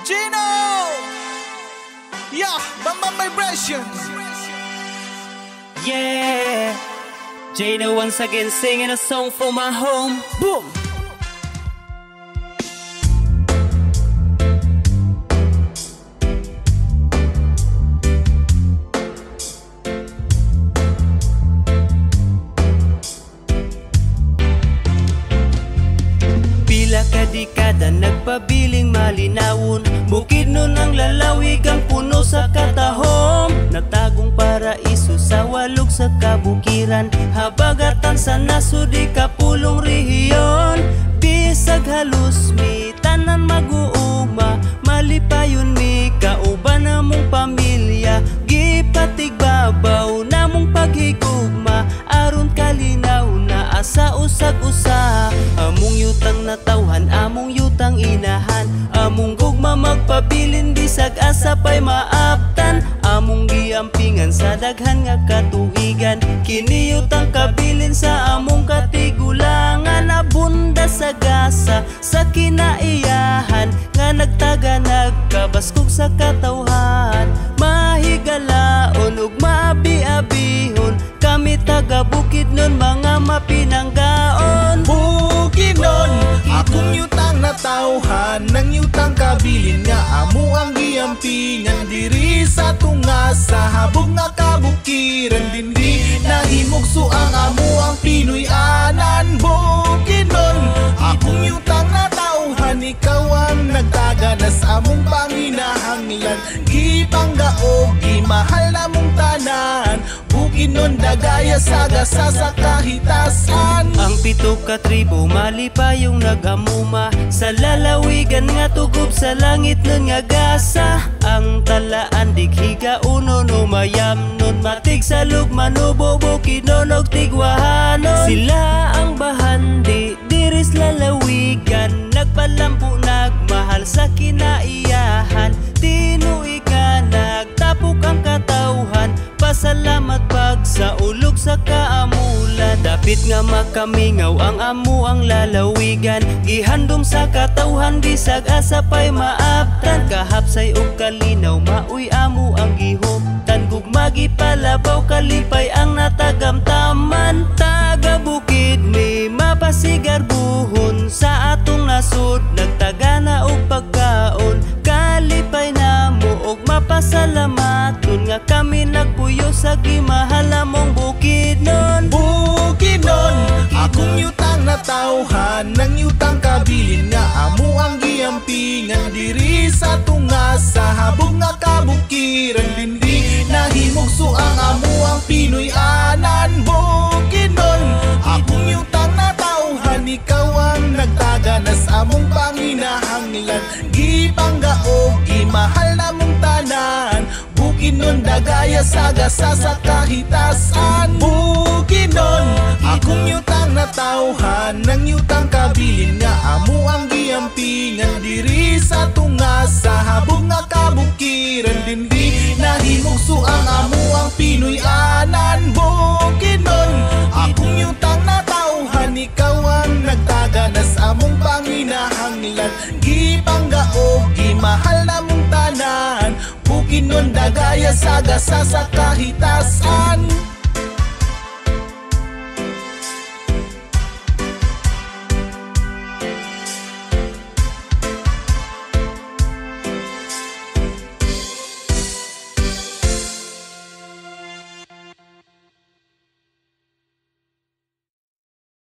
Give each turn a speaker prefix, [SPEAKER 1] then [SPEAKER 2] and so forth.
[SPEAKER 1] Gino! Yeah, Bambam Vibrations.
[SPEAKER 2] Yeah, Jano once again singing a song for my home. Boom! Pila ka dekada nagpabiling malinawon, bukid nun ang lalawig ang puno sa katahom. Natagong paraiso sa walog sa kabukiran, habagatan sa nasud ikapulong rehiyon. Bisag halus mi tanan mag-uuma, malipayon mi kauban namong pamilya. Gipatigbabaw namong paghigugma, aron kalinaw na asa usag-usa. Among yutang natawhan, among yutang inahan, among gugma magpabilin bisag asa pa'y maaptan. Among giampingan sa daghan nga katuigan, kiniyutang kabilin sa among katigulangan. Abunda sa gasa sa kinaiyahan, nga nagtaga nagkabaskog sa katawhan. Mahigalaon ug maabi-abihon, kami taga bukid nun mga mapinanggaon.
[SPEAKER 1] Bukinon, akong yutang natawhan, nang yutang kabilin nga amo ang giampingan. Diri sa tungasa, habog nga kabukiran, dindi nahimugso ang amo ang Pinoy anan. Bukinon, akong yutang natawhan, ikaw ang nagtaga na sa among panginahanglan. Gipanggaog, gimahal namong tanan, Bukinon dagaya sagasa sa kahitasan.
[SPEAKER 2] Ang pito ka tribo malipayong nagamuma, sa lalawigan nga tugob sa langit nun nga gasa. Ang talaan dighiga uno no mayam nun, matig sa lugmanubo Bukinon og tigwahanon. Sila ang bahandi diris lalawigan, nagpalampo nagmahal sa kinaiyahan. Tinuig nga nagtapok ang katawhan, pasalamat pag sa ulog sa kaamulan. Dapit nga makamingaw ang amo ang lalawigan, gihandom sa katawhan bisag asa pa'y maaptan. Kahapsay og kalinaw maoy amo ang gihuptan, gugmagi palabaw kalipay ang natagamtaman. Taga bukid mi mapasigar buhon, sa atong nasud nagtaga na og pagkaon. Kalipay namo og mapasalamaton, nga kami nagpuyo sa gimahala mong Bukinon.
[SPEAKER 1] Bukinon, akong yutang natawhan, nang yutang kabilin nga amo ang giampingan. Diri sa tungasa, habog nga kabukiran, dindi nahimugso ang amo ang Pinoy anan. Bukinon, akong yutang natawhan, ikaw ang nagtaga na sa among panginahanglan. Gipanggaog, gimahal namong tanan, Bukinon dagaya sagasa sa kahitasan. Bukinon, akong yutang natawhan, nang yutang kabilin nga amo ang giampingan. Diri sa tungasa, habog nga kabukiran, dindi nahimugso ang amo ang Pinoy anan. Bukinon, akong yutang natawhan, ikaw ang nagtaga na sa among panginahanglan. Gipanggaog, gimahal namong tanan, Bukinon dagaya sagasa sa kahitasan.